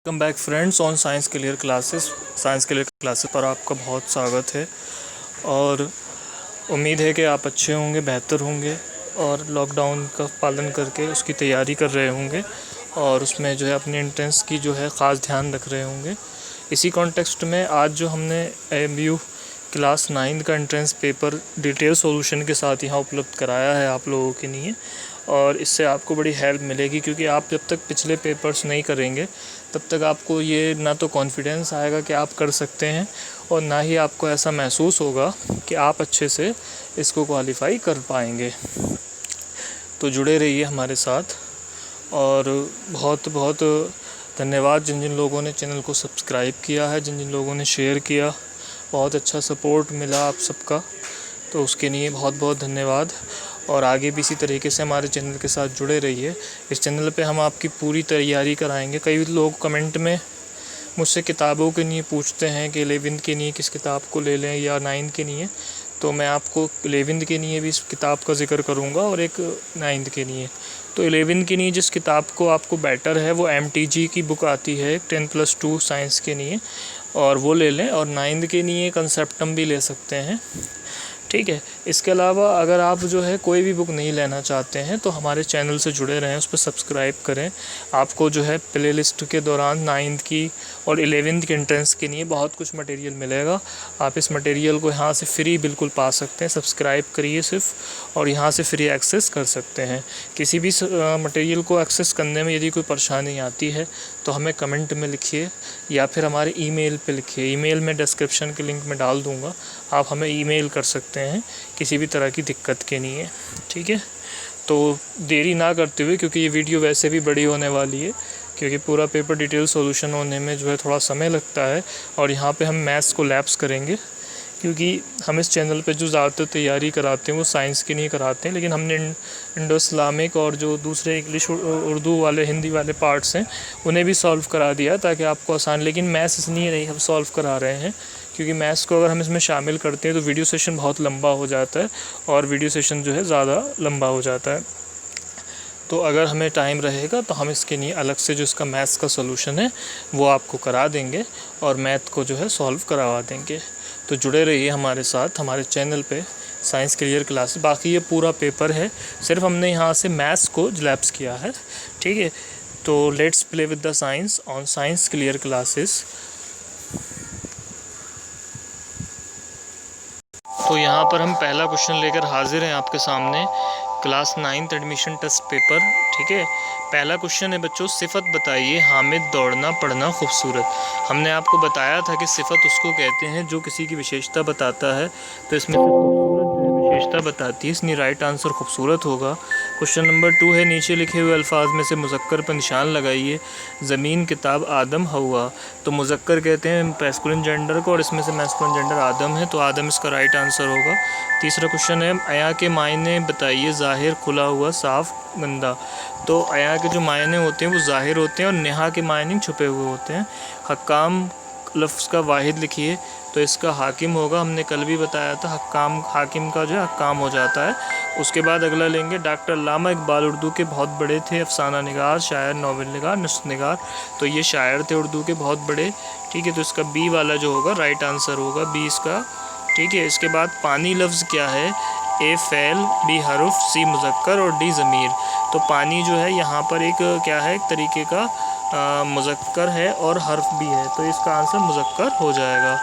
Welcome back friends on science clear classes पर आपका बहुत स्वागत है। और उम्मीद है कि आप अच्छे होंगे, बेहतर होंगे और लॉकडाउन का पालन करके उसकी तैयारी कर रहे होंगे और उसमें जो है अपनी एंट्रेंस की जो है ख़ास ध्यान रख रहे होंगे। इसी कॉन्टेक्स्ट में आज जो हमने AMU क्लास 9 का एंट्रेंस पेपर डिटेल सॉल्यूशन के साथ यहाँ उपलब्ध कराया है आप लोगों के लिए, और इससे आपको बड़ी हेल्प मिलेगी क्योंकि आप जब तक पिछले पेपर्स नहीं करेंगे तब तक आपको ये ना तो कॉन्फिडेंस आएगा कि आप कर सकते हैं और ना ही आपको ऐसा महसूस होगा कि आप अच्छे से इसको क्वालिफाई कर पाएंगे। तो जुड़े रहिए हमारे साथ और बहुत बहुत धन्यवाद जिन जिन लोगों ने चैनल को सब्सक्राइब किया है, जिन जिन लोगों ने शेयर किया। बहुत अच्छा सपोर्ट मिला आप सबका, तो उसके लिए बहुत बहुत धन्यवाद। और आगे भी इसी तरीके से हमारे चैनल के साथ जुड़े रहिए। इस चैनल पे हम आपकी पूरी तैयारी कराएंगे। कई लोग कमेंट में मुझसे किताबों के लिए पूछते हैं कि 11th के लिए किस किताब को ले लें या 9th के लिए, तो मैं आपको 11th के लिए भी इस किताब का जिक्र करूंगा और एक 9th के लिए। तो 11th के लिए जिस किताब को आपको बेटर है वो MTG की बुक आती है 10+2 साइंस के लिए, और वो ले लें। और 9th के लिए कंसेप्टम भी ले सकते हैं, ठीक है। इसके अलावा अगर आप जो है कोई भी बुक नहीं लेना चाहते हैं तो हमारे चैनल से जुड़े रहें, उस पर सब्सक्राइब करें। आपको जो है प्लेलिस्ट के दौरान 9th की और 11th के एंट्रेंस के लिए बहुत कुछ मटेरियल मिलेगा। आप इस मटेरियल को यहाँ से फ्री बिल्कुल पा सकते हैं। सब्सक्राइब करिए सिर्फ और यहाँ से फ्री एक्सेस कर सकते हैं। किसी भी मटेरियल को एक्सेस करने में यदि कोई परेशानी आती है तो हमें कमेंट में लिखिए या फिर हमारे ईमेल पे लिखिए। ईमेल में डिस्क्रिप्शन के लिंक में डाल दूँगा, आप हमें ईमेल कर सकते हैं किसी भी तरह की दिक्कत के लिए, ठीक है। तो देरी ना करते हुए, क्योंकि ये वीडियो वैसे भी बड़ी होने वाली है, क्योंकि पूरा पेपर डिटेल सॉल्यूशन होने में जो है थोड़ा समय लगता है। और यहाँ पे हम मैथ्स को लैप्स करेंगे क्योंकि हम इस चैनल पे जो ज़्यादातर तैयारी कराते हैं वो साइंस की नहीं कराते हैं, लेकिन हमने इंडो इस्लामिक और जो दूसरे इंग्लिश उर्दू वाले हिंदी वाले पार्ट्स हैं उन्हें भी सॉल्व करा दिया ताकि आपको आसान। लेकिन मैथ्स इसलिए नहीं हम सॉल्व करा रहे हैं क्योंकि मैथ्स को अगर हम इसमें शामिल करते हैं तो वीडियो सेशन बहुत लंबा हो जाता है और वीडियो सेशन जो है ज़्यादा लंबा हो जाता है। तो अगर हमें टाइम रहेगा तो हम इसके लिए अलग से जो इसका मैथ्स का सॉल्यूशन है वो आपको करा देंगे और मैथ को जो है सॉल्व करवा देंगे। तो जुड़े रहिए हमारे साथ हमारे चैनल पे साइंस क्लियर क्लास। बाकी ये पूरा पेपर है, सिर्फ हमने यहाँ से मैथ्स को लैप्स किया है, ठीक है। तो let's play with the science on science clear classes. तो यहाँ पर हम पहला क्वेश्चन लेकर हाजिर हैं आपके सामने, class 9th admission test paper, ठीक है। पहला क्वेश्चन है बच्चों, सिफत बताइए हामिद दौड़ना पढ़ना खूबसूरत। हमने आपको बताया था कि सिफत उसको कहते हैं जो किसी की विशेषता बताता है, तो इसमें से खूबसूरत जो है विशेषता बताती है, इसलिए राइट आंसर खूबसूरत होगा। क्वेश्चन नंबर 2 है, नीचे लिखे हुए अल्फाज में से मुज़क्कर पर निशान लगाइए। ज़मीन, किताब, आदम, हवा। तो मुज़क्कर कहते हैं मैस्कुलिन जेंडर को और इसमें से मैस्कुलिन जेंडर आदम है, तो आदम इसका राइट आंसर होगा। तीसरा क्वेश्चन है, अया के मायने बताइए, ज़ाहिर, खुला हुआ, साफ़, गंदा। तो अया के जो मायने होते हैं वो ज़ाहिर होते हैं और नेहा के मायने छुपे हुए होते हैं। हक्काम लफ्ज़ का वाहिद लिखिए, तो इसका हाकिम होगा, हमने कल भी बताया था हक्काम, हाकिम का जो है हक्काम हो जाता है। उसके बाद अगला लेंगे, डॉक्टर अल्लामा इकबाल उर्दू के बहुत बड़े थे, अफसाना निगार, शायर, नावल निगार, नस्र निगार। तो ये शायर थे उर्दू के बहुत बड़े, ठीक है। तो इसका बी वाला जो होगा राइट आंसर होगा, बी इसका, ठीक है। इसके बाद पानी लफ्ज़ क्या है, ए फ़ैल, बी हरुफ, सी मुज़क्कर और डी ज़मीर। तो पानी जो है यहाँ पर एक क्या है, एक तरीके का मुज़क्कर है और हर्फ भी है, तो इसका आंसर मुज़क्कर हो जाएगा।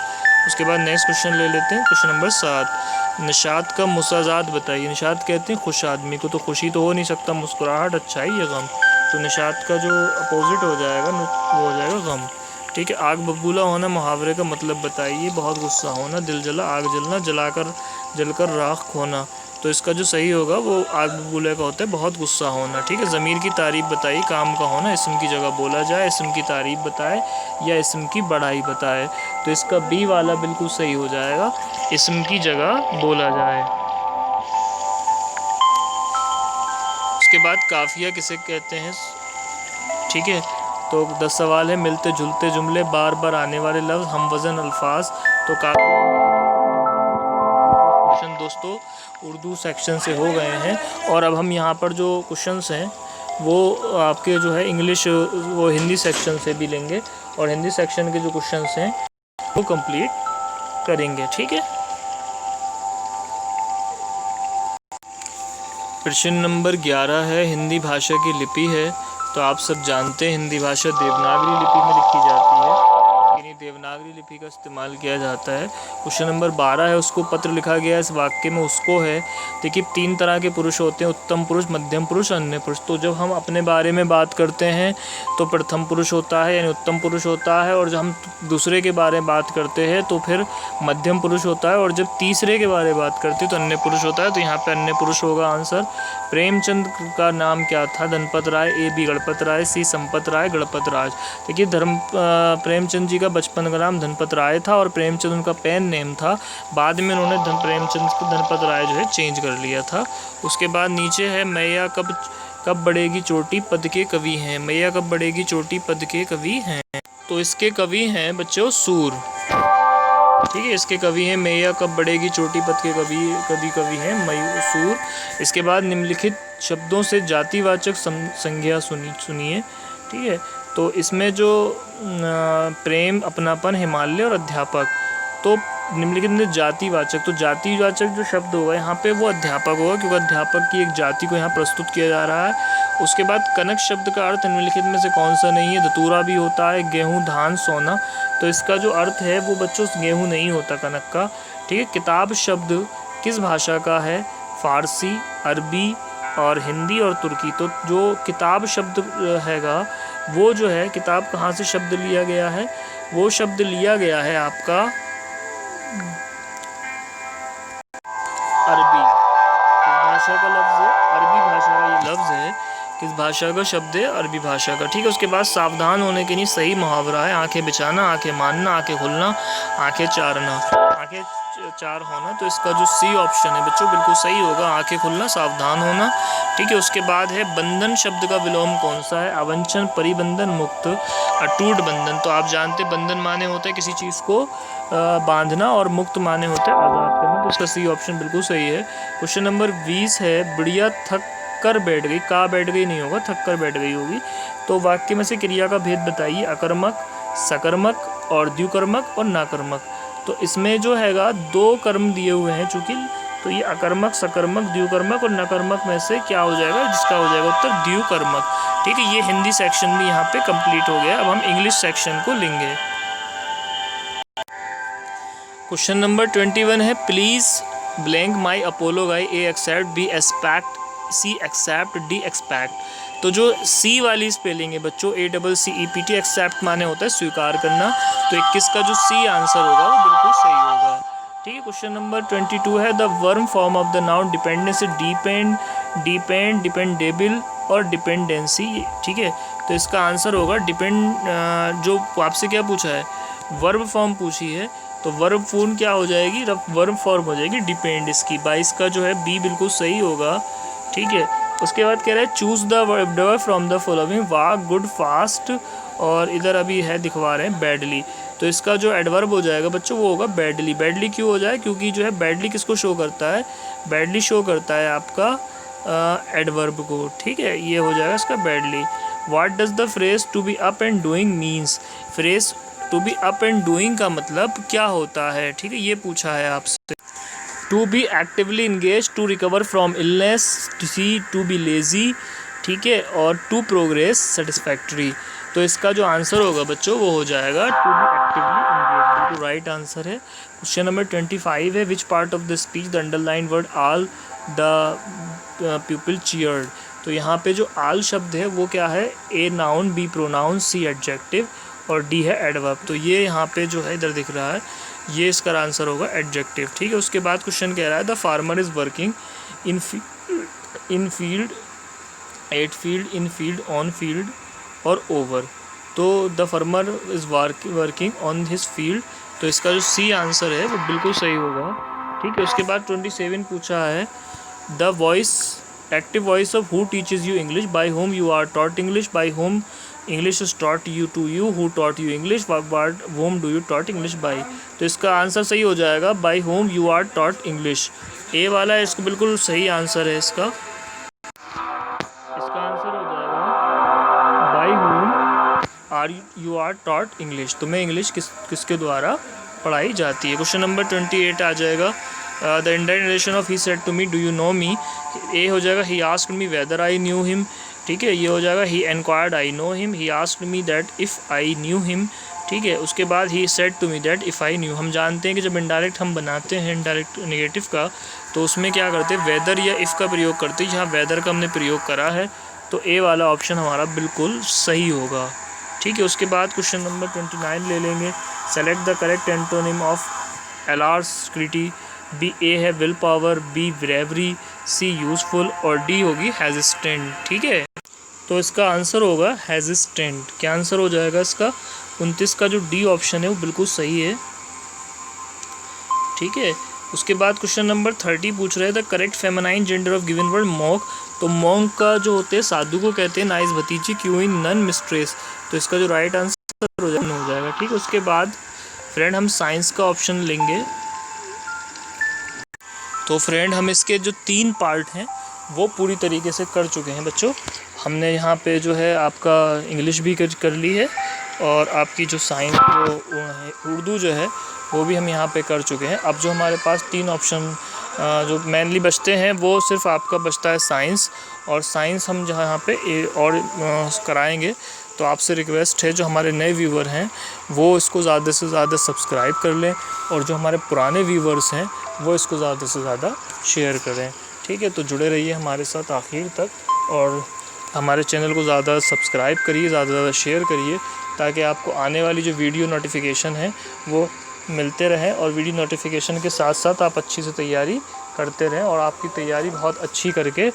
उसके बाद नेक्स्ट क्वेश्चन ले लेते हैं, क्वेश्चन नंबर 7, निशात का मुसाजात बताइए। निशात कहते हैं खुश आदमी को, तो खुशी तो हो नहीं सकता, मुस्कुराहट, अच्छाई या गम। तो निशात का जो अपोजिट हो जाएगा वो हो जाएगा गम, ठीक है। आग बबूला होना मुहावरे का मतलब बताइए। बहुत गुस्सा होना, दिल जला, आग जलना, जलकर राख होना। तो इसका जो सही होगा वो आग बबूले का होता है बहुत गुस्सा होना, ठीक है। ज़मीर की तारीफ़ बताइए, काम का होना, इसम की जगह बोला जाए, इसम की तारीफ़ बताए या इसम की बड़ाई बताए। तो इसका बी वाला बिल्कुल सही हो जाएगा, इसम की जगह बोला जाए। उसके बाद काफ़िया किसे कहते हैं, ठीक है। तो 10 सवाल है, मिलते जुलते जुमले, बार बार आने वाले लफ्ज़, हम वज़न अल्फाज। तो क्वेश्चन दोस्तों उर्दू सेक्शन से हो गए हैं और अब हम यहाँ पर जो क्वेश्चंस हैं वो आपके जो है इंग्लिश वो हिंदी सेक्शन से भी लेंगे और हिंदी सेक्शन के जो क्वेश्चंस हैं वो कंप्लीट करेंगे। ठीक है। प्रश्न नंबर 11 है, हिंदी भाषा की लिपि है। तो आप सब जानते हैं हिंदी भाषा देवनागरी लिपि में लिखी जाती है, यानी देवनागरी लिपि का इस्तेमाल किया जाता है। क्वेश्चन नंबर 12 है, उसको पत्र लिखा गया इस वाक्य में उसको है। देखिए 3 तरह के पुरुष होते हैं, उत्तम पुरुष, मध्यम पुरुष, अन्य पुरुष। तो जब हम अपने बारे में बात करते हैं तो प्रथम पुरुष होता है यानी उत्तम पुरुष होता है, और जब हम दूसरे के बारे में बात करते हैं तो फिर मध्यम पुरुष होता है, और जब तीसरे के बारे में बात करते हैं तो अन्य पुरुष होता है। तो यहाँ पे अन्य पुरुष होगा आंसर। प्रेमचंद का नाम क्या था? धनपत राय, ए बी गणपत राय, सी संपत राय, गणपत राज। देखिए प्रेमचंद जी का बचपन का नाम धनपत राय था और प्रेमचंद उनका पेन नेम था। बाद में उन्होंने प्रेमचंद को धनपत राय जो है चेंज कर लिया था। उसके बाद नीचे है, मैया कब बढ़ेगी चोटी पद के कवि हैं। मैया कब बढ़ेगी चोटी पद के कवि हैं। तो इसके कवि हैं बच्चों सूर। ठीक है, इसके कवि हैं मैया कब बढ़ेगी चोटी पद के कवि हैं सूर। इसके बाद निम्नलिखित शब्दों से जातिवाचक संज्ञा सुनिए। ठीक है, तो इसमें जो प्रेम, अपनापन, हिमालय और अध्यापक, तो निम्नलिखित में जातिवाचक, तो जातिवाचक जो शब्द होगा यहाँ पे वो अध्यापक होगा, क्योंकि अध्यापक की एक जाति को यहाँ प्रस्तुत किया जा रहा है। उसके बाद कनक शब्द का अर्थ निम्नलिखित में से कौन सा नहीं है? धतूरा भी होता है, गेहूँ, धान, सोना। तो इसका जो अर्थ है वो बच्चों गेहूँ नहीं होता कनक का। ठीक है। किताब शब्द किस भाषा का है? फारसी, अरबी और हिंदी और तुर्की। तो जो किताब शब्द हैगा वो जो है, किताब कहाँ से शब्द लिया गया है? वो शब्द लिया गया है आपका अरबी। किस भाषा का लफ्ज़ है? अरबी भाषा का ये लफ्ज़ है। किस भाषा का शब्द है? अरबी भाषा का। ठीक है। उसके बाद सावधान होने के लिए सही मुहावरा है, आंखें बिछाना, आंखें मानना, आंखें खुलना, आंखें चारना। आंखें चार होना, तो इसका जो सी ऑप्शन है बच्चों बिल्कुल सही होगा, आंखें खुलना, सावधान होना। ठीक है। उसके बाद है बंधन शब्द का विलोम कौन सा है? अवंचन, परिबंधन, मुक्त, अटूट बंधन। तो आप जानते बंधन माने होते हैं किसी चीज़ को बांधना और मुक्त माने होते हैं आज़ाद करना। तो इसका सी ऑप्शन बिल्कुल सही है। क्वेश्चन नंबर 20 है, बुढ़िया थक कर बैठ गई। का बैठ गई नहीं होगा, थक कर बैठ गई होगी। तो वाक्य में से क्रिया का भेद बताइए। अकर्मक, सकर्मक और द्विकर्मक और नाकर्मक। तो इसमें जो हैगा 2 कर्म दिए हुए हैं चूँकि, तो ये अकर्मक, सकर्मक, द्विकर्मक और नकर्मक में से क्या हो जाएगा? जिसका हो जाएगा उत्तर द्विकर्मक। ठीक है। ये हिंदी सेक्शन भी यहाँ पे कंप्लीट हो गया। अब हम इंग्लिश सेक्शन को लेंगे। क्वेश्चन नंबर 21 है, please blank my apology, A accept, B expect, C accept, D expect. तो जो सी वाली स्पेलिंग है बच्चों, ACCEPT, एक्सेप्ट माने होता है स्वीकार करना। तो 21 का जो सी आंसर होगा वो बिल्कुल सही होगा। ठीक है। क्वेश्चन नंबर 22 है, the worm form of the noun dependency, depend, dependable और डिपेंडेंसी। ठीक है। तो इसका आंसर होगा डिपेंड। जो आपसे क्या पूछा है? वर्ब फॉर्म पूछी है, तो वर्ब फॉर्म क्या हो जाएगी? वर्ब फॉर्म हो जाएगी डिपेंड इसकी। 22 का जो है बी बिल्कुल सही होगा। ठीक है। उसके बाद कह रहा है choose the verb from the following, walk, good, fast, और इधर अभी है दिखवा रहे हैं बैडली। तो इसका जो एडवर्ब हो जाएगा बच्चों वो होगा बैडली। बैडली क्यों हो जाए? क्योंकि जो है बैडली किसको शो करता है? बैडली शो करता है आपका एडवर्ब को। ठीक है। ये हो जाएगा इसका badly. What does the phrase to be up and doing means? Phrase to be up and doing का मतलब क्या होता है? ठीक है, ये पूछा है आपसे। To be actively engage, to recover from illness, to be lazy. ठीक है। और टू प्रोग्रेस सेटिस्फैक्ट्री। तो इसका जो आंसर होगा बच्चों वो हो जाएगा टू बी एक्टिवली इंगेज। बिल्कुल राइट आंसर है। क्वेश्चन नंबर 25 है, which part of the speech the underline word all the people cheered. तो यहाँ पे जो आल शब्द है वो क्या है? A noun, B pronoun, C adjective और डी है एडवर्ब। तो ये यहाँ पे जो है इधर दिख रहा है, ये इसका आंसर होगा एडजेक्टिव। ठीक है। उसके बाद क्वेश्चन कह रहा है the farmer is working in field, eight field, in field, on field और ओवर। तो the farmer is working on his field. तो इसका जो सी आंसर है वो बिल्कुल सही होगा। ठीक है। उसके बाद 27 पूछा है, the voice, active voice of who teaches you English, by whom you are taught English, by whom English is taught you to you, who taught you English, whom do you taught English by. तो इसका आंसर सही हो जाएगा by whom you are taught English. A वाला है इसका बिल्कुल सही आंसर है। इसका आंसर हो जाएगा यू आर टॉट इंग्लिश, तुम्हें इंग्लिश किसके द्वारा पढ़ाई जाती है। क्वेश्चन नंबर 28 आ जाएगा, the indirect relation of he said to me do you know me. A हो जाएगा he asked me whether I knew him, ठीक है। ये हो जाएगा he enquired I know him, he asked me that if I knew him, ठीक है। उसके बाद he said to me that if I knew. हम जानते हैं कि जब इनडायरेक्ट हम बनाते हैं इनडायरेक्ट नेगेटिव का, तो उसमें क्या करते हैं, वेदर या इफ़ का प्रयोग करते हैं। जहाँ वेदर का हमने प्रयोग करा है तो ए वाला ऑप्शन हमारा बिल्कुल सही होगा, ठीक है। उसके बाद क्वेश्चन नंबर 29 ले लेंगे, select the correct antonym of elasticity. B A है will power, B bravery, C useful और डी होगी हेजिस्टेंट, ठीक है। तो इसका आंसर होगा हेजिस्टेंट। क्या आंसर हो जाएगा इसका 29 का जो डी ऑप्शन है वो बिल्कुल सही है, ठीक है। उसके बाद क्वेश्चन नंबर 30 पूछ रहे थे correct feminine gender of given word monk. तो मॉन्क का जो होते हैं साधु को कहते हैं नाइस भतीजी, क्वीन नन मिस्ट्रेस। तो इसका जो राइट आंसर हो जाएगा, ठीक है। उसके बाद फ्रेंड हम साइंस का ऑप्शन लेंगे। तो फ्रेंड हम इसके जो 3 पार्ट हैं वो पूरी तरीके से कर चुके हैं बच्चों। हमने यहाँ पे जो है आपका इंग्लिश भी कर ली है और आपकी जो साइंस उर्दू जो है वो भी हम यहाँ पे कर चुके हैं। अब जो हमारे पास 3 ऑप्शन जो मेनली बचते हैं वो सिर्फ आपका बचता है साइंस, और साइंस हम जहाँ यहाँ पे और कराएंगे। तो आपसे रिक्वेस्ट है जो हमारे नए व्यूवर हैं वो इसको ज़्यादा से ज़्यादा सब्सक्राइब कर लें, और जो हमारे पुराने व्यूवर्स हैं वो इसको ज़्यादा से ज़्यादा शेयर करें, ठीक है। तो जुड़े रहिए हमारे साथ आखिर तक, और हमारे चैनल को ज़्यादा सब्सक्राइब करिए, ज़्यादा से ज़्यादा शेयर करिए, ताकि आपको आने वाली जो वीडियो नोटिफिकेशन है वो मिलते रहें। और वीडियो नोटिफिकेशन के साथ साथ आप अच्छी से तैयारी करते रहें और आपकी तैयारी बहुत अच्छी करके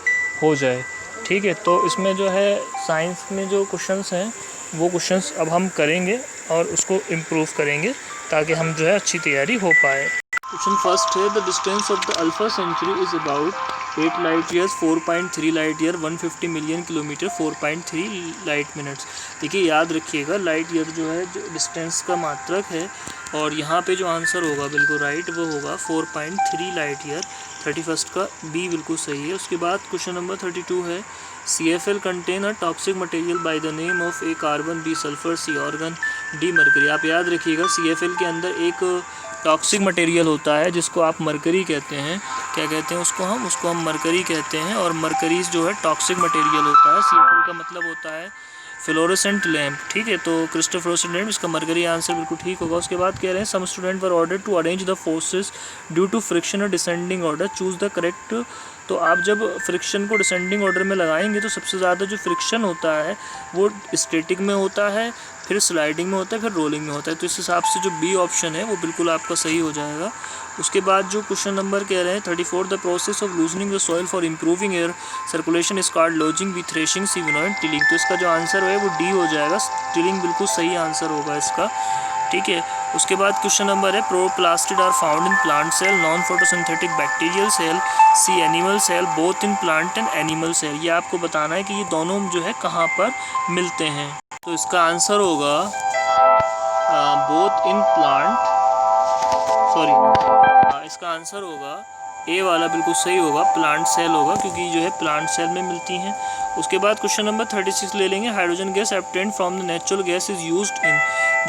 हो जाए, ठीक है। तो इसमें जो है साइंस में जो क्वेश्चंस हैं वो क्वेश्चंस अब हम करेंगे और उसको इम्प्रूव करेंगे ताकि हम जो है अच्छी तैयारी हो पाए। क्वेश्चन फर्स्ट है, the distance of the alpha century is about 8 light years, 4.3 light year, 150 million kilometre, 4.3 light minutes. देखिए याद रखिएगा लाइट ईयर जो है जो डिस्टेंस का मात्रक है, और यहाँ पे जो आंसर होगा बिल्कुल राइट वो होगा 4.3 लाइट ईयर। 31 का बी बिल्कुल सही है। उसके बाद क्वेश्चन नंबर 32 है, CFL contain a toxic material by the name of A carbon, B sulphur, C argon, D mercury. आप याद रखिएगा CFL के अंदर एक टॉक्सिक मटेरियल होता है जिसको आप मरकरी कहते हैं। क्या कहते हैं उसको हम मरकरी कहते हैं, और मरकरीज जो है टॉक्सिक मटेरियल होता है। CFL का मतलब होता है फ्लोरोसेंट लैम्प, ठीक है। तो क्रिस्टल फ्लोरोसेंट लैम्प, इसका मरकरी आंसर बिल्कुल ठीक होगा। उसके बाद कह रहे हैं some student were order to arrange the forces due to friction और descending order, choose the correct. तो आप जब फ्रिक्शन को डिसेंडिंग ऑर्डर में लगाएंगे तो सबसे ज़्यादा जो फ्रिक्शन होता है वो स्टैटिक में होता है, फिर स्लाइडिंग में होता है, फिर रोलिंग में होता है। तो इस हिसाब से जो बी ऑप्शन है वो बिल्कुल आपका सही हो जाएगा। उसके बाद जो क्वेश्चन नंबर कह रहे हैं 34, the process of loosening the soil for improving air circulation is called lodging, B threshing, C winnowing, tilling. तो इसका जो आंसर है वो डी हो जाएगा, टिलिंग बिल्कुल सही आंसर होगा इसका, ठीक है। उसके बाद क्वेश्चन नंबर है proplastid are found in plant cell, non photosynthetic bacterial cell, C animal cell, both in plant and animal cell. ये आपको बताना है कि ये दोनों जो है कहाँ पर मिलते हैं। तो इसका आंसर होगा बोथ इन प्लांट, इसका आंसर होगा ए वाला बिल्कुल सही होगा, प्लांट सेल होगा, क्योंकि जो है प्लांट सेल में मिलती हैं। उसके बाद क्वेश्चन नंबर 36 ले लेंगे, hydrogen gas obtained from the natural gas is used in.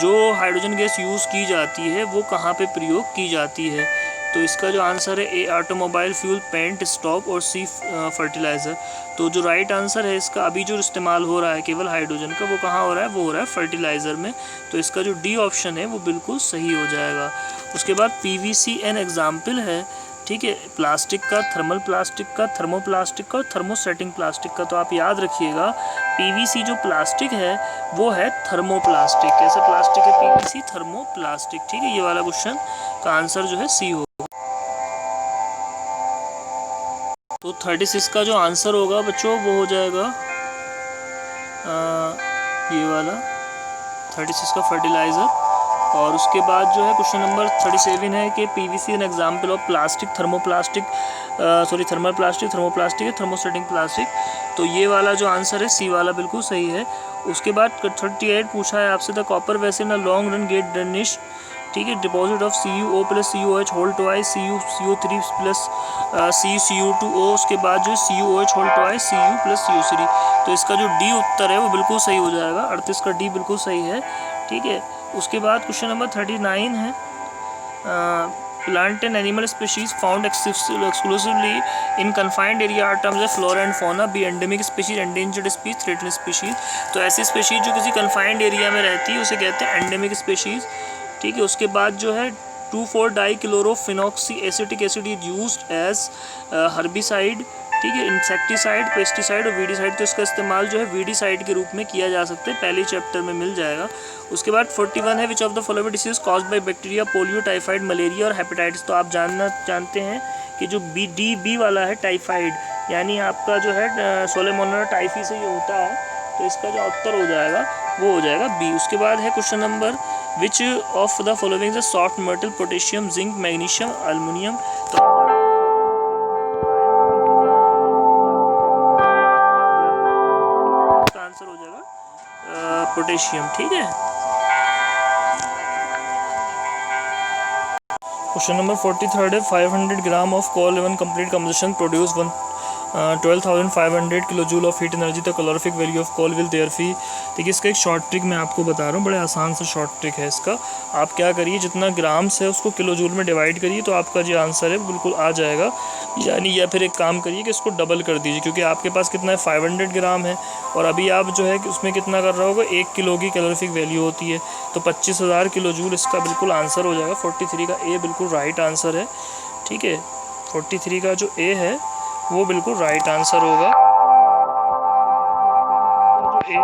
जो हाइड्रोजन गैस यूज़ की जाती है वो कहाँ पे प्रयोग की जाती है। तो इसका जो आंसर है ए ऑटोमोबाइल फ्यूल, पेंट, स्टॉप और सी फर्टिलाइज़र। तो जो राइट आंसर है इसका अभी जो इस्तेमाल हो रहा है केवल हाइड्रोजन का, वो कहाँ हो रहा है, वो हो रहा है फर्टिलाइज़र में। तो इसका जो डी ऑप्शन है वो बिल्कुल सही हो जाएगा। उसके बाद PVC एन एग्जाम्पल है, ठीक है, प्लास्टिक का, थर्मल प्लास्टिक का, थर्मोप्लास्टिक का और थर्मोसेटिंग प्लास्टिक का। तो आप याद रखिएगा PVC जो प्लास्टिक है वो है थर्मोप्लास्टिक। कैसा प्लास्टिक है PVC? थर्मोप्लास्टिक, ठीक है। ये वाला क्वेश्चन का आंसर जो है सी होगा। तो 36 का जो आंसर होगा बच्चों वो हो जाएगा ये वाला 36 का फर्टिलाइज़र। और उसके बाद जो है क्वेश्चन नंबर 37 है कि PVC an example of plastic, thermoplastic, thermal plastic, thermoplastic है, थर्मोसेटिंग प्लास्टिक। तो ये वाला जो आंसर है सी वाला बिल्कुल सही है। उसके बाद 38 पूछा है आपसे, the copper vessel in a long run get greenish, ठीक है, deposit of CuO plus CuOH whole twice CuCO3 plus CuCO2O, उसके बाद जो CuOH whole twice Cu plus CuO3। तो इसका जो डी उत्तर है वो बिल्कुल सही हो जाएगा, 38 का डी बिल्कुल सही है, ठीक है। उसके बाद क्वेश्चन नंबर 39 है, plant and animal species found exclusively in confined area are terms of flora and fauna, be endemic species, endangered species, threatened species। तो ऐसी स्पीशीज जो किसी कन्फाइंड एरिया में रहती है उसे कहते हैं एंडेमिक स्पीशीज, ठीक है। उसके बाद जो है two four dichlorophenoxy acetic acid is used as herbicide, ठीक है, इंसेक्टिसाइड, पेस्टिसाइड और वीडिसाइड। तो इसका इस्तेमाल जो है वीडिसाइड के रूप में किया जा सकता है, पहले चैप्टर में मिल जाएगा। उसके बाद 41 है, which of the following disease caused by bacteria, polio, typhoid, malaria और हेपेटाइटिस। तो आप जानते हैं कि जो बी वाला है टाइफाइड, यानी आपका जो है सोलेमोनेला टाइफी से ये होता है, तो इसका जो उत्तर हो जाएगा वो हो जाएगा बी। उसके बाद है question number, which of the following is soft metal, potassium, zinc, magnesium, aluminium. तो आंसर हो जाएगा पोटेशियम, ठीक है। क्वेश्चन नंबर 43 है, 500 gram of coal on complete combustion produce 12,500 kilo joule of heat energy, the calorific value of coal will देयरफी। देखिए इसका एक शॉर्ट ट्रिक मैं आपको बता रहा हूँ, बड़े आसान सा शॉर्ट ट्रिक है इसका। आप क्या करिए, जितना ग्राम्स है उसको किलो जूल में डिवाइड करिए तो आपका जो आंसर है बिल्कुल आ जाएगा, यानी या फिर एक काम करिए कि इसको डबल कर दीजिए, क्योंकि आपके पास कितना है 500 ग्राम है और अभी आप जो है कि उसमें कितना कर रहा होगा, 1 किलो की कैलोरीफिक वैल्यू होती है, तो 25,000 किलो जूल इसका बिल्कुल आंसर हो जाएगा। 43 का ए बिल्कुल राइट आंसर है, ठीक है। 43 का जो ए है वो बिल्कुल राइट आंसर होगा, जो ए।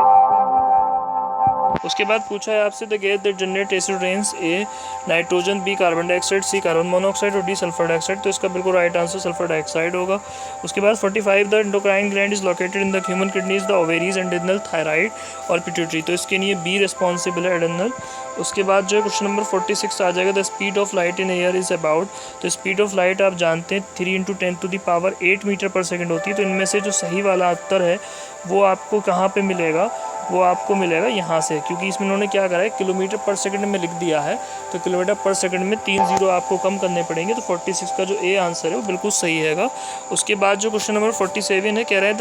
उसके बाद पूछा है आपसे, the gas that generate acid rains, A nitrogen, B carbon dioxide, C carbon monoxide और डी सल्फर डाइऑक्साइड। तो इसका बिल्कुल राइट आंसर सल्फर डाइऑक्साइड होगा। उसके बाद 45, the endocrine gland is located in the human kidneys, the ovaries, adrenal, thyroid और pituitary. तो इसके लिए बी रिस्पॉन्सिबल है, एड्रेनल। उसके बाद जो है क्वेश्चन नंबर 46 आ जाएगा, the speed of light in air is about. तो स्पीड ऑफ लाइट आप जानते हैं 3 × 10⁸ मीटर पर सेकेंड होती है। तो इनमें से जो सही वाला उत्तर है वो आपको कहाँ पे मिलेगा, वो आपको मिलेगा यहाँ से, क्योंकि इसमें उन्होंने क्या करा है, किलोमीटर पर सेकंड में लिख दिया है, तो किलोमीटर पर सेकंड में 3 जीरो आपको कम करने पड़ेंगे। तो 46 का जो ए आंसर है वो बिल्कुल सही हैगा। उसके बाद जो क्वेश्चन नंबर 47 है, कह रहे हैं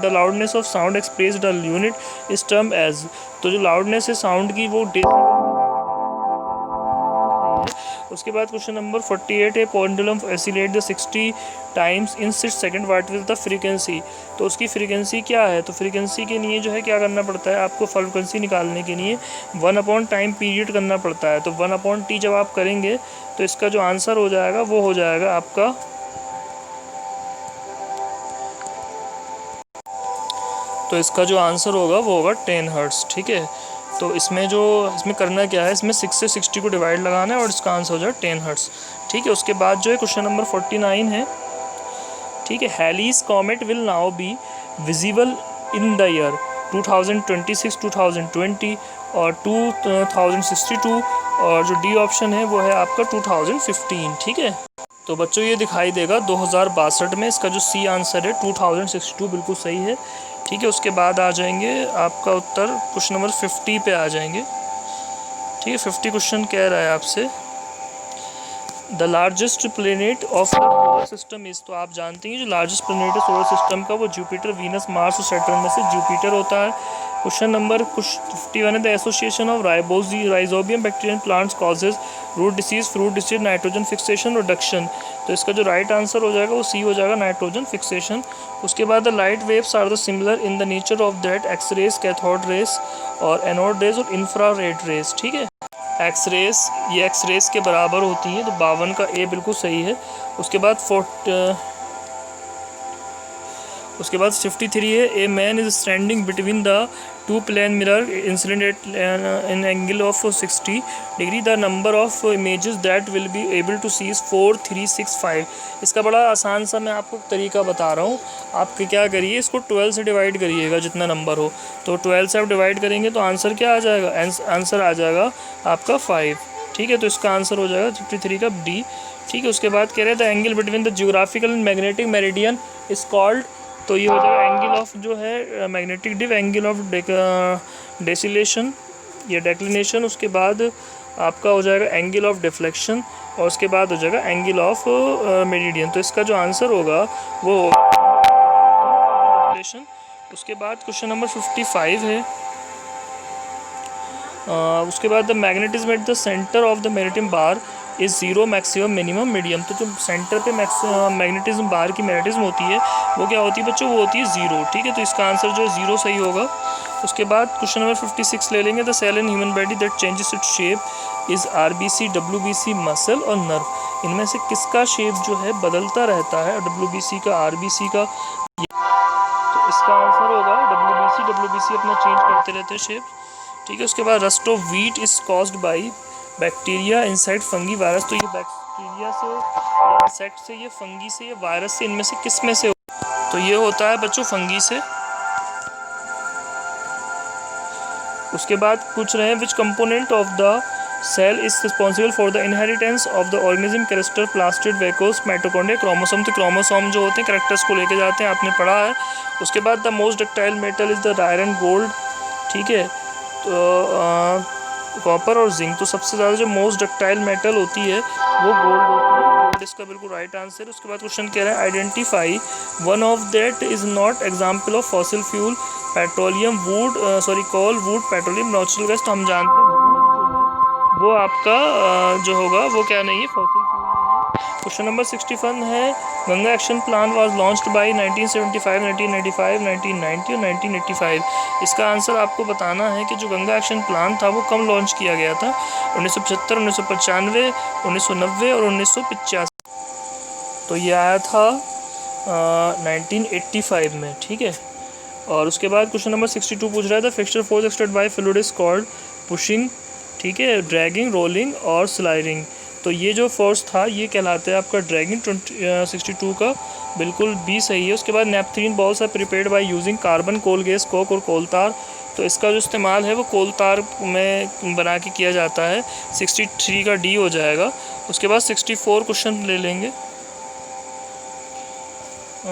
the loudness of sound expressed the unit is term as. तो जो लाउडनेस है साउंड की वो डेसिबल। उसके बाद क्वेश्चन नंबर 48 है, pendulum oscillate the 60 times in 6 second, what is the frequency. तो उसकी फ्रीक्वेंसी क्या है, तो फ्रीक्वेंसी के लिए जो है क्या करना पड़ता है आपको, फ्रीक्वेंसी निकालने के लिए 1 टाइम पीरियड करना पड़ता है। तो 1/t जब आप करेंगे तो इसका जो आंसर हो जाएगा वो हो जाएगा आपका, तो इसका जो आंसर होगा वो होगा 10 हर्ट्ज, ठीक है। तो इसमें करना क्या है, इसमें 6 से 60 को डिवाइड लगाना है और इसका आंसर हो जाए 10 हर्ट्ज, ठीक है। उसके बाद जो है क्वेश्चन नंबर 49 है, ठीक है, Halley's comet will now be visible in the year 2026, 2020 और 2062, और जो डी ऑप्शन है वो है आपका 2015, ठीक है। तो बच्चों ये दिखाई देगा 2062 में, इसका जो सी आंसर है 2062 बिल्कुल सही है, ठीक है। उसके बाद आ जाएंगे आपका उत्तर क्वेश्चन नंबर 50 पे आ जाएंगे, ठीक है। 50 क्वेश्चन कह रहा है आपसे, the largest planet of the solar system is. तो आप जानते हैं जो लार्जेस्ट प्लेनेट है सोलर सिस्टम का वो जुपिटर, वीनस, मार्स और सैटर्न में से जुपिटर होता है। क्वेश्चन नंबर 51 है, the association of rhizobium bacteria in plants causes root disease, fruit disease, nitrogen fixation, reduction. तो इसका जो राइट आंसर हो जाएगा वो सी हो जाएगा, नाइट्रोजन फिक्सेशन। उसके बाद the light waves are the similar in the nature of that X rays, cathode rays और एनोड रेज और इंफ्रारेड रेस, ठीक है। एक्सरेस, ये एक्सरेस के बराबर होती है, तो 52 का ए बिल्कुल सही है। उसके बाद 53 है, a man is standing between the 2 plane mirror incident at an angle of 60 degree, the number of images that will be able to see is 4, 3, 6, 5। इसका बड़ा आसान सा मैं आपको तरीका बता रहा हूँ, आप क्या करिए, इसको 12 से डिवाइड करिएगा जितना नंबर हो, तो 12 से आप डिवाइड करेंगे तो आंसर क्या आ जाएगा, आंसर आ जाएगा आपका 5, ठीक है। तो इसका आंसर हो जाएगा 53 का डी, ठीक है। उसके बाद कह रहे हैं the angle between the geographical and magnetic meridian is called तो ये हो जाएगा एंगल ऑफ जो है मैग्नेटिक डिप, एंगल ऑफ डेसिलेशन या डेक्लिनेशन, उसके बाद आपका हो जाएगा एंगल ऑफ डिफ्लेक्शन, और उसके बाद हो जाएगा एंगल ऑफ मेरिडियन। तो इसका जो आंसर होगा वो होगा डेफ्लेक्शन। उसके बाद क्वेश्चन नंबर 55 है। उसके बाद the magnetism at the centre of the magnetism bar is zero maximum minimum medium. तो जो सेंटर पे मैग्नेटिज्म बार की मैग्नेटिज्म होती है वो क्या होती है बच्चों, वो होती है ज़ीरो। ठीक है, तो इसका आंसर जो है ज़ीरो सही होगा। उसके बाद क्वेश्चन नंबर 56 ले लेंगे। The cell in human body that changes its shape is RBC, WBC, muscle और नर्व। इनमें से किसका शेप जो है बदलता रहता है, WBC का, RBC का? तो इसका आंसर होगा WBC। WBC अपना चेंज करते रहते हैं शेप। ठीक है, उसके बाद rust of wheat is caused by bacteria, insect, fungi, virus. तो ये बैक्टीरिया से, इंसेक्ट से, ये फंगी से, ये वायरस से, इनमें से किस में से? तो ये होता है बच्चों फंगी से। उसके बाद पूछ रहे हैं which component of the cell is responsible for the inheritance of the organism, character, plastid, vacuoles, mitochondria, chromosome. तो क्रोमोसोम जो होते हैं कैरेक्टर्स को लेके जाते हैं, आपने पढ़ा है। उसके बाद the most ductile metal is the iron, gold. ठीक है, तो कॉपर और जिंक। तो सबसे ज़्यादा जो मोस्ट डक्टाइल मेटल होती है वो गोल्ड होती है। गोल्ड इसका बिल्कुल राइट आंसर। उसके बाद क्वेश्चन कह रहा है identify one of that is not example of fossil fuel, petroleum, wood, coal, wood, petroleum, natural gas. तो हम जानते हैं वो आपका जो होगा वो क्या नहीं है, फॉसिल फ्यूल। क्वेश्चन नंबर 61 है Ganga action plan was launched by 1975, 1995, 1990 और 1985। इसका आंसर आपको बताना है कि जो गंगा एक्शन प्लान था वो कब लॉन्च किया गया था, 1975, 1995, 1990 और 1985। तो ये आया था 1985 में। ठीक है, और उसके बाद क्वेश्चन नंबर 62 पूछ रहा था fixture force exerted by fluid is called pushing. ठीक है, ड्रैगिंग, रोलिंग और स्लाइडिंग। तो ये जो फोर्स था ये कहलाता है आपका ड्रैगिंग। 62 का बिल्कुल बी सही है। उसके बाद naphthalene balls are prepared by using carbon, coal gas, coke और कोल तार। तो इसका जो इस्तेमाल है वो कोल तार में बना के किया जाता है। 63 का डी हो जाएगा। उसके बाद 64 क्वेश्चन ले लेंगे।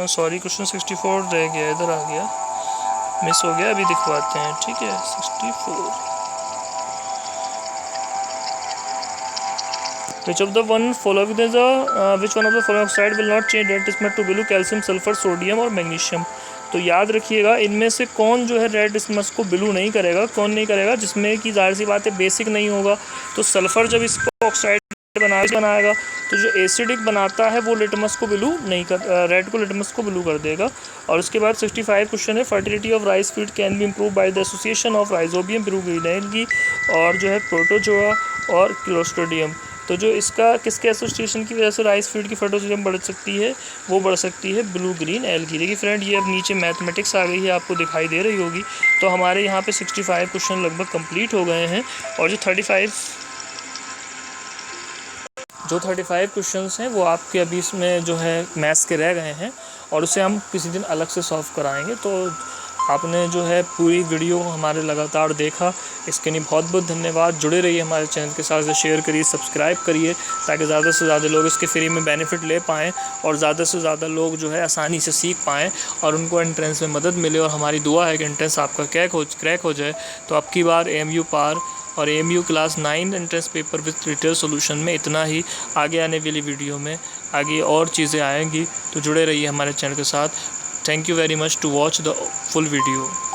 सॉरी, क्वेश्चन 64 रह गया, इधर आ गया, मिस हो गया, अभी दिखवाते हैं। ठीक है, 64 which of the one following the which one of the following oxide will not change red isthmus to blue, calcium, sulphur, sodium और मैग्नीशियम। तो याद रखिएगा इनमें से कौन जो है रेड इसमस को ब्लू नहीं करेगा, कौन नहीं करेगा, जिसमें कि जाहिर सी बात है बेसिक नहीं होगा। तो सल्फर जब इसको ऑक्साइड बनाएगा तो जो एसिडिक बनाता है वो लिटमस को ब्लू नहीं कर, रेड को लिटमस को ब्लू कर देगा। और उसके बाद 65 क्वेश्चन है fertility of rice field can be improve by the association of rhizobium, ब्रूगिनेल्गी और जो है प्रोटोजोआ और क्लोस्ट्रिडियम। तो जो इसका किसके एसोसिएशन की वजह से राइस फीड की फर्टिलिटी बढ़ सकती है, वो बढ़ सकती है ब्लू ग्रीन एल्गी। देखिए फ्रेंड, ये अब नीचे मैथमेटिक्स आ गई है, आपको दिखाई दे रही होगी। तो हमारे यहाँ पे 65 क्वेश्चन लगभग कंप्लीट हो गए हैं। और जो 35 क्वेश्चंस हैं वो आपके अभी इसमें जो है मैथ्स के रह गए हैं, और उसे हम किसी दिन अलग से सॉल्व कराएंगे। तो आपने जो है पूरी वीडियो हमारे लगातार देखा, इसके लिए बहुत बहुत धन्यवाद। जुड़े रहिए हमारे चैनल के साथ, शेयर करिए, सब्सक्राइब करिए, ताकि ज़्यादा से ज़्यादा लोग इसके फ्री में बेनिफिट ले पाएँ और ज़्यादा से ज़्यादा लोग जो है आसानी से सीख पाएँ और उनको एंट्रेंस में मदद मिले। और हमारी दुआ है कि एंट्रेंस आपका क्रैक हो जाए। तो अब की बार AMU पार और AMU class 9 entrance paper with detail solution में इतना ही। आगे आने वाली वीडियो में आगे और चीज़ें आएंगी, तो जुड़े रहिए हमारे चैनल के साथ। Thank you very much to watch the full video.